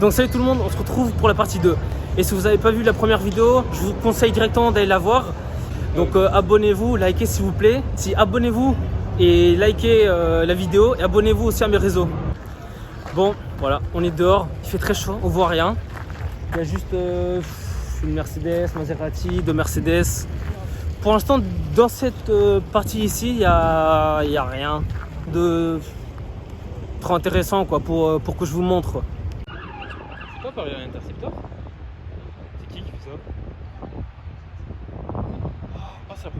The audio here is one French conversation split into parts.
Donc salut tout le monde, on se retrouve pour la partie 2. Et si vous n'avez pas vu la première vidéo, je vous conseille directement d'aller la voir. Donc abonnez-vous, likez s'il vous plaît. Abonnez-vous et likez la vidéo et abonnez-vous aussi à mes réseaux. Bon, voilà, on est dehors, il fait très chaud, on voit rien. Il y a juste une Mercedes, Maserati, deux Mercedes. Pour l'instant, dans cette partie ici, il y a rien de trop intéressant quoi, pour que je vous montre. C'est pas Paris Interceptor? C'est qui fait ça? Ah, ça peut.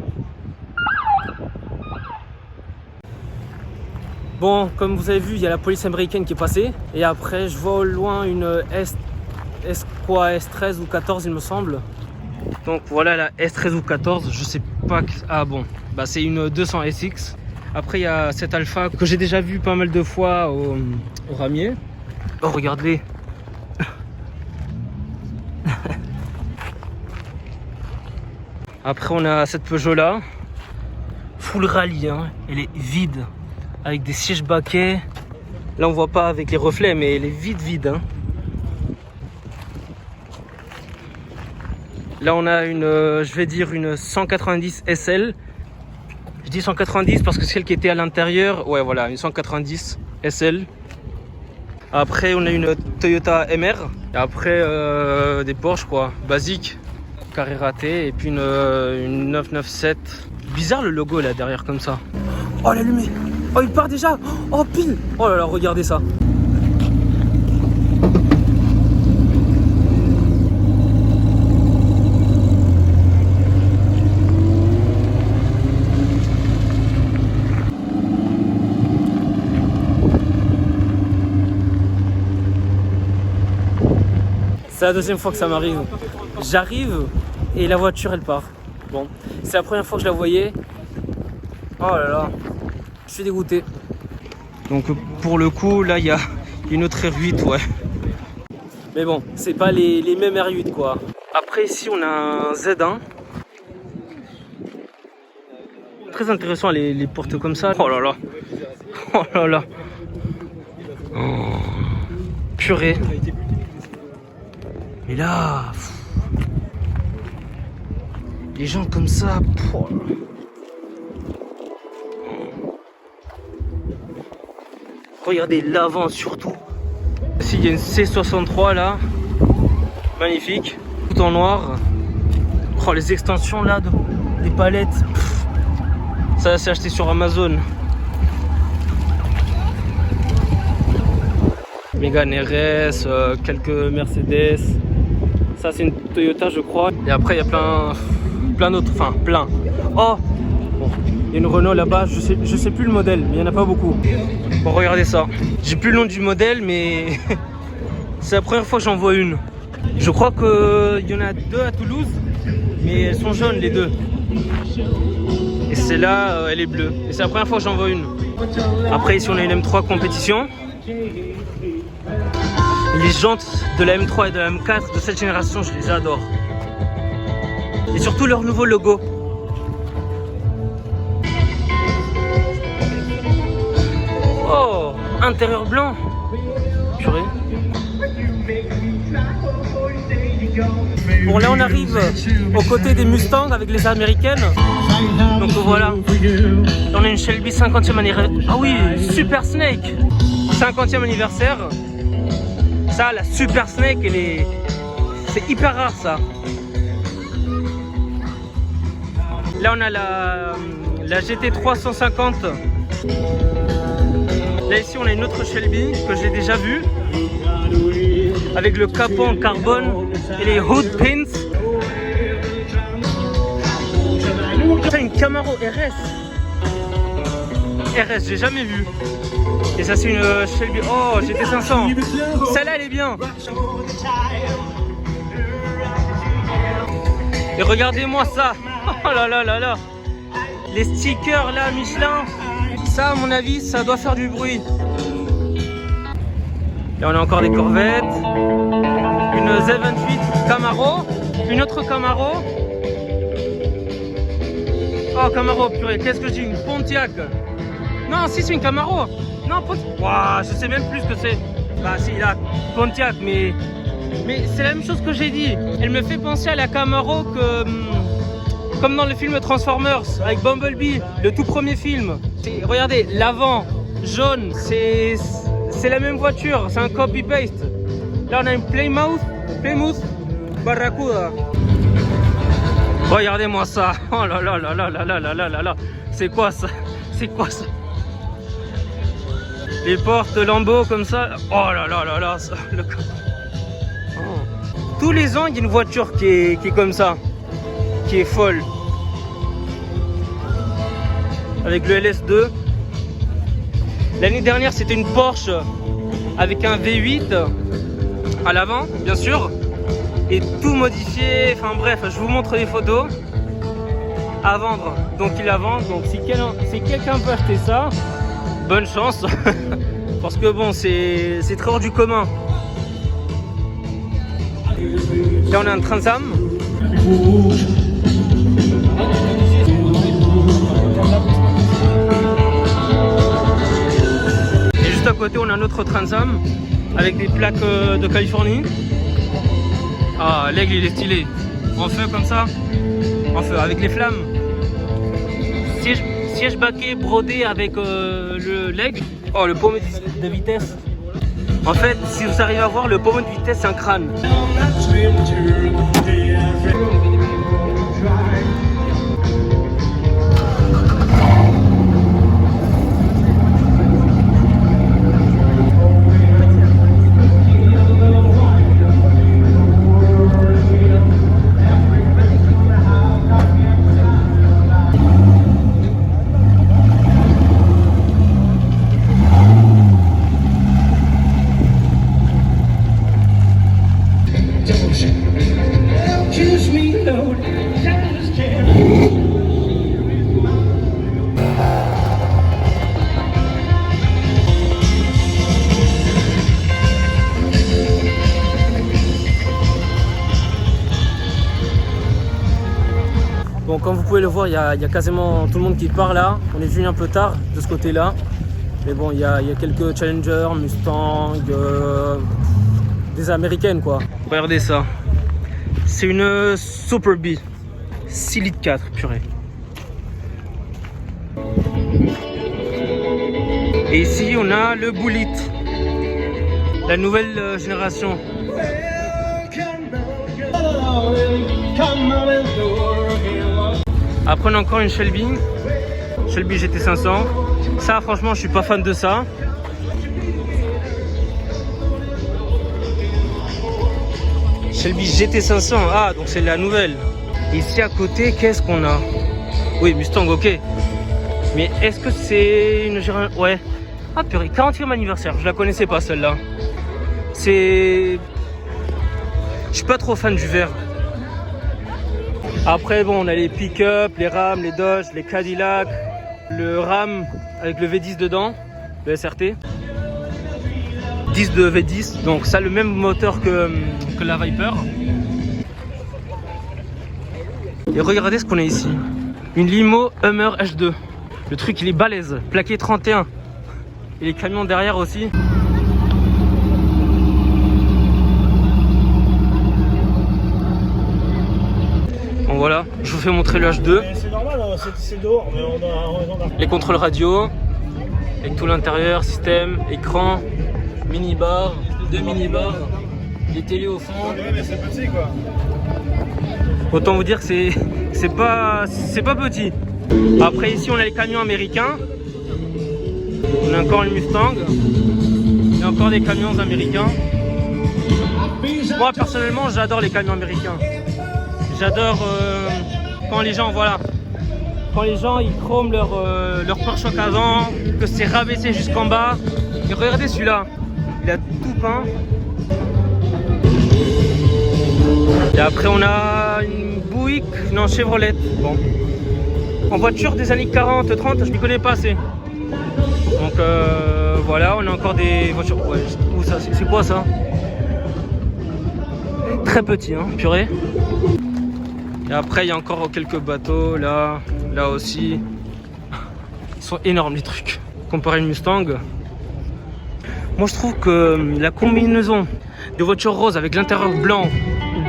Bon, comme vous avez vu, il y a la police américaine qui est passée. Et après, je vois au loin une S13 ou 14, il me semble. Donc voilà la S13 ou 14, je sais pas. Ah bon, bah c'est une 200 SX. Après, il y a cette Alpha que j'ai déjà vu pas mal de fois au ramier. Oh, regardez. Après, on a cette Peugeot là. Full rallye, hein. Elle est vide. Avec des sièges baquets. Là, on voit pas avec les reflets, mais elle est vide, hein. Là, on a une, je vais dire une 190 SL. Je dis 190 parce que c'est celle qui était à l'intérieur. Ouais, voilà, une 190 SL. Après, on a une Toyota MR. Et après, des Porsche, quoi, basique. Carrera T. Et puis une 997. Bizarre le logo là derrière comme ça. Oh, l'allumé. Oh, il part déjà. Oh, pile. Oh là là, regardez ça. C'est la deuxième fois que ça m'arrive. J'arrive et la voiture elle part. Bon, c'est la première fois que je la voyais. Oh là là, je suis dégoûté. Donc pour le coup, là il y a une autre R8, ouais. Mais bon, c'est pas les mêmes R8 quoi. Après ici on a un Z1. Très intéressant les portes comme ça. Oh là là. Oh là là. Oh. Purée. Et là, les gens comme ça, regardez l'avant surtout. Ici il y a une C63 là, magnifique, tout en noir. Oh, les extensions là, des palettes, ça c'est acheté sur Amazon. Mégane RS, quelques Mercedes. Ça c'est une Toyota je crois. Et après il y a plein d'autres, enfin plein. Oh bon, il y a une Renault là-bas, je sais plus le modèle, mais il n'y en a pas beaucoup. Bon, regardez ça. J'ai plus le nom du modèle, mais c'est la première fois que j'en vois une. Je crois qu'il y en a deux à Toulouse, mais elles sont jaunes les deux. Et celle-là, elle est bleue. Et c'est la première fois que j'en vois une. Après ici on a une M3 compétition. Les jantes de la M3 et de la M4 de cette génération, je les adore. Et surtout leur nouveau logo. Oh, intérieur blanc. Purée. Bon, là on arrive aux côtés des Mustangs avec les américaines. Donc voilà. On a une Shelby 50e anniversaire. Ah oui, Super Snake. 50e anniversaire. Ça, la Super Snake, c'est hyper rare ça. Là, on a la GT 350. Là, ici, on a une autre Shelby que j'ai déjà vue. Avec le capot en carbone et les hood pins. Ça, une Camaro RS. RS, j'ai jamais vu. Et ça c'est une Shelby. Oh, GT 500. Celle-là elle est bien. Et regardez-moi ça. Oh là là là là. Les stickers là Michelin. Ça à mon avis ça doit faire du bruit. Et on a encore des Corvettes. Une Z28 Camaro. Une autre Camaro. Oh Camaro purée. Qu'est-ce que je dis? Une Pontiac. Non si c'est une Camaro. Non, wow, je sais même plus ce que c'est. Bah si, la Pontiac, mais c'est la même chose que j'ai dit. Elle me fait penser à la Camaro comme dans le film Transformers avec Bumblebee, le tout premier film. Regardez, l'avant jaune, c'est la même voiture, c'est un copy-paste. Là on a une Plymouth Barracuda. Regardez-moi ça. Oh là là là là là là là là là là. C'est quoi ça? C'est quoi ça? Les portes Lambo comme ça. Oh là là là là ça, oh. Tous les ans il y a une voiture qui est comme ça, qui est folle. Avec le LS2. L'année dernière c'était une Porsche avec un V8 à l'avant bien sûr. Et tout modifié, enfin bref, je vous montre les photos à vendre. Donc il la vend, donc si quelqu'un peut acheter ça, bonne chance. Parce que bon, c'est très hors du commun. Là on a un Trans Am. Et juste à côté on a un autre Trans Am avec des plaques de Californie. Ah, l'aigle il est stylé. En feu comme ça. En feu, avec les flammes. Siège baquet brodé avec l'aigle. Oh, le pommeau de vitesse. En fait, si vous arrivez à voir, le pommeau de vitesse, c'est un crâne. Bon, comme vous pouvez le voir, il y a quasiment tout le monde qui part là. On est venu un peu tard de ce côté-là. Mais bon, il y a quelques Challenger, Mustang, des américaines quoi. Regardez ça. C'est une Super B. 6 litres 4, purée. Et ici, on a le Bullitt. La nouvelle génération. Après on a encore une Shelby GT500. Ça franchement je suis pas fan de ça. Shelby GT500, ah donc c'est la nouvelle. Ici à côté qu'est-ce qu'on a? Oui Mustang ok. Mais est-ce que c'est une génération? Ouais. Ah purée, 40e anniversaire, je la connaissais pas celle-là. Je suis pas trop fan du vert. Après bon on a les pick-up, les Ram, les Dodge, les Cadillac, le Ram avec le V10 dedans, le SRT. 10 de V10, donc ça a le même moteur que la Viper. Et regardez ce qu'on a ici. Une limo Hummer H2. Le truc il est balèze, plaqué 31. Et les camions derrière aussi. Bon voilà, je vous fais montrer le H2. C'est normal, c'est dehors, mais on a... Les contrôles radio, avec tout l'intérieur, système, écran, mini-bar, 2 mini-bars, les télés au fond. Ouais, mais c'est petit quoi. Autant vous dire que c'est pas petit. Après ici on a les camions américains. On a encore une Mustang. Et encore des camions américains. Moi personnellement j'adore les camions américains. J'adore quand les gens, voilà, quand les gens ils chroment leur pare-choc avant, que c'est rabaissé jusqu'en bas. Et regardez celui-là, il a tout peint. Et après on a une Buick, non Chevrolet. Bon, en voiture des années 40-30, je m'y connais pas assez. Donc voilà, on a encore des voitures. Ouais, où ça, c'est quoi ça? Très petit, hein, purée. Et après, il y a encore quelques bateaux, là aussi. Ils sont énormes les trucs. Comparé à une Mustang. Moi je trouve que la combinaison de voiture rose avec l'intérieur blanc,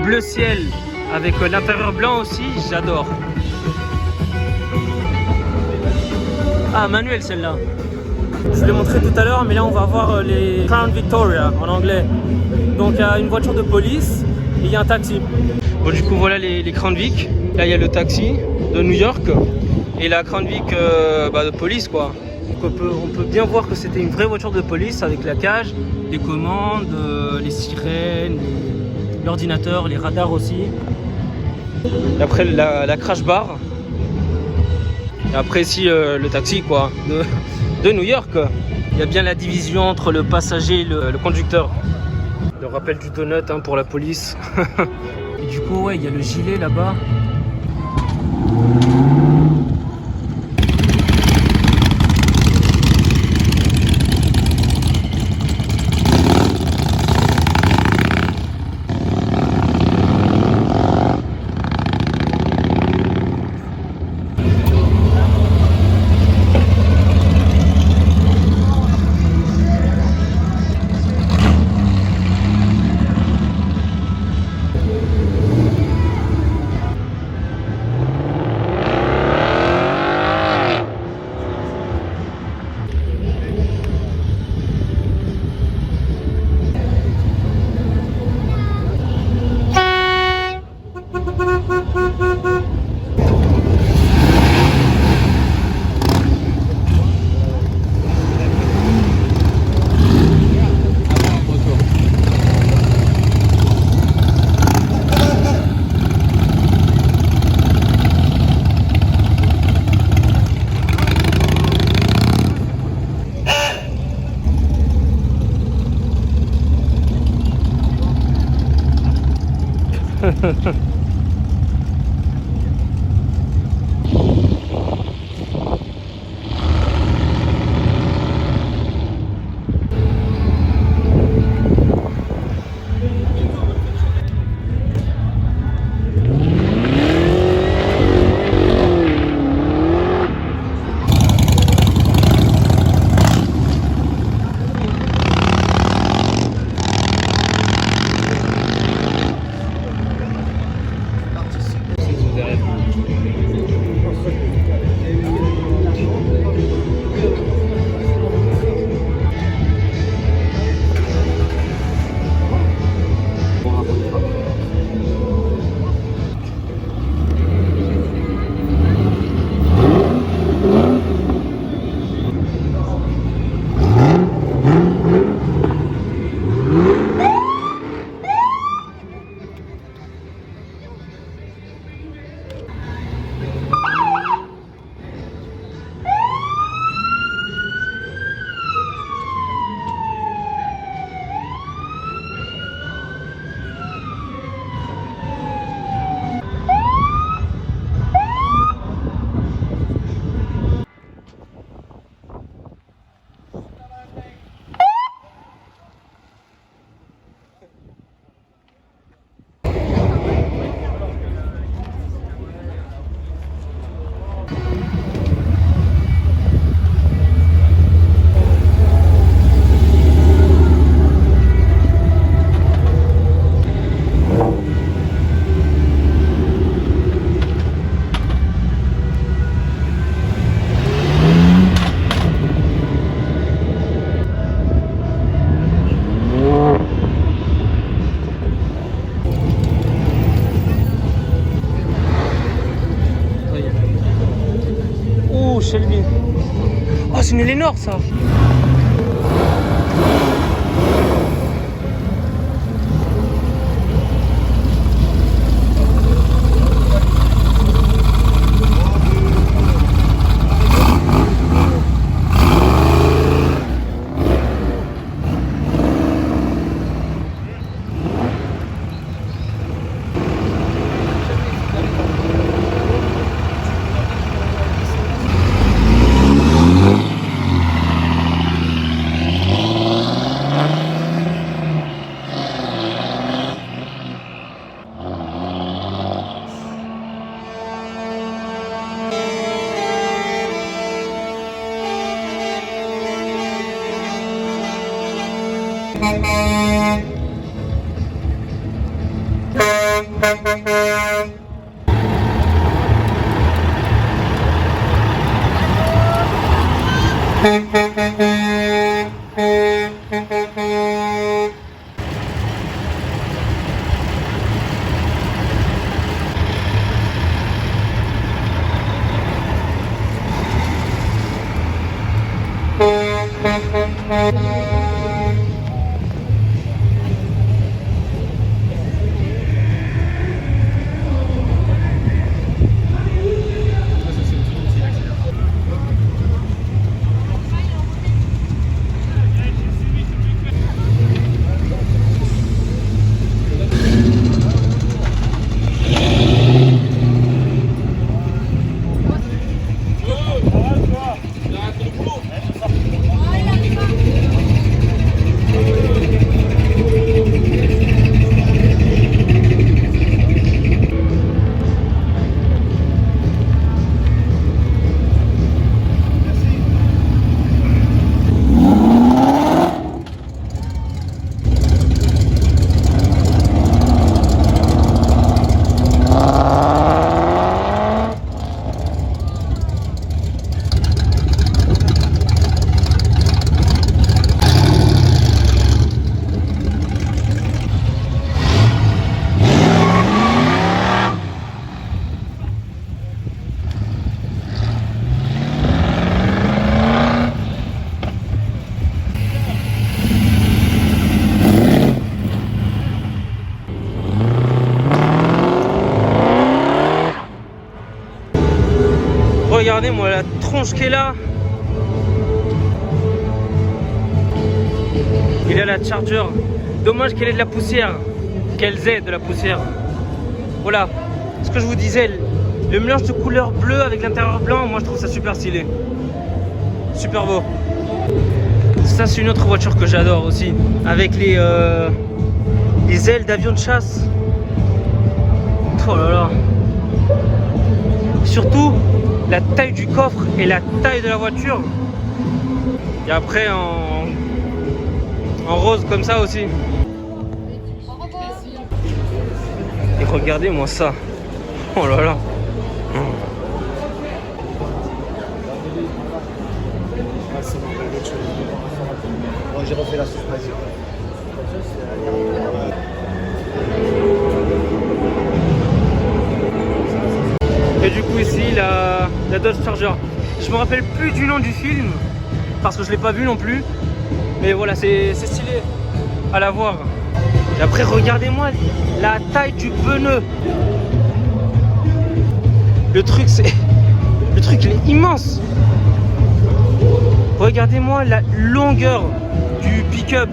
bleu ciel avec l'intérieur blanc aussi, j'adore. Ah, manuel celle-là. Je vous l'ai montré tout à l'heure, mais là on va voir les Crown Victoria en anglais. Donc il y a une voiture de police et il y a un taxi. Bon, du coup voilà les Crown Vic. Là il y a le taxi de New York et la Crown Vic de police quoi. Donc, on peut bien voir que c'était une vraie voiture de police avec la cage, les commandes, les sirènes, l'ordinateur, les radars aussi. Et après la crash bar. Et après ici le taxi quoi de New York. Il y a bien la division entre le passager et le conducteur. Le rappel du donut hein, pour la police. Et du coup ouais il y a le gilet là-bas. Shelby. Oh, c'est une Eleanor ça. Regardez-moi la tronche qu'elle a. Il a la Charger. Dommage qu'elle ait de la poussière. Qu'elles aient de la poussière. Voilà. Ce que je vous disais, le mélange de couleur bleue avec l'intérieur blanc, moi je trouve ça super stylé. Super beau. Ça c'est une autre voiture que j'adore aussi. Avec les ailes d'avion de chasse. Oh là là. Surtout la taille du coffre et la taille de la voiture. Et après en rose comme ça aussi. Et regardez moi ça. Oh là là. J'ai refait la suspension. Et du coup ici la Dodge Charger. Je me rappelle plus du nom du film parce que je l'ai pas vu non plus. Mais voilà, c'est stylé à la voir. Et après regardez-moi la taille du pneu. Le truc il est immense. Regardez-moi la longueur du pick-up.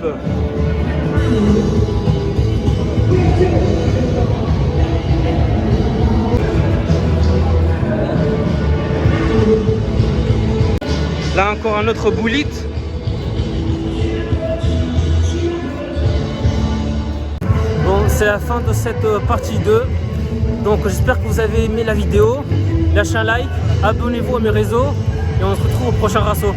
Là encore un autre bullet. Bon, c'est la fin de cette partie 2. Donc j'espère que vous avez aimé la vidéo. Lâchez un like, abonnez-vous à mes réseaux et on se retrouve au prochain rasso.